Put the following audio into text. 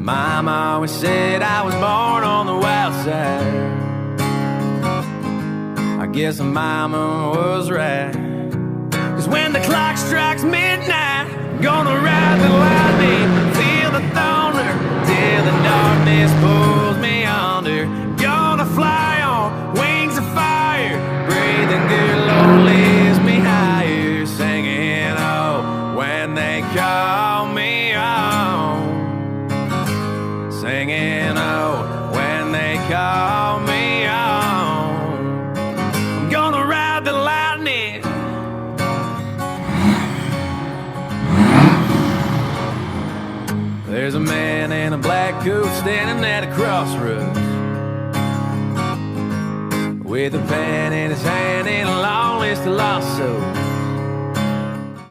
Mama always said I was born on the wild side. I guess mama was right. 'Cause when the clock strikes midnight, I'm gonna ride the lightning, feel the thunder, till the darkness pulls me under. Gonna fly on wings of fire, breathing good, Lord lifts me higher, singing oh when they call me home, singing oh when they call me home. I'm gonna ride the lightning. There's a man in a black coat standing at a crossroads, with a pen in his hand and a long list of lost souls.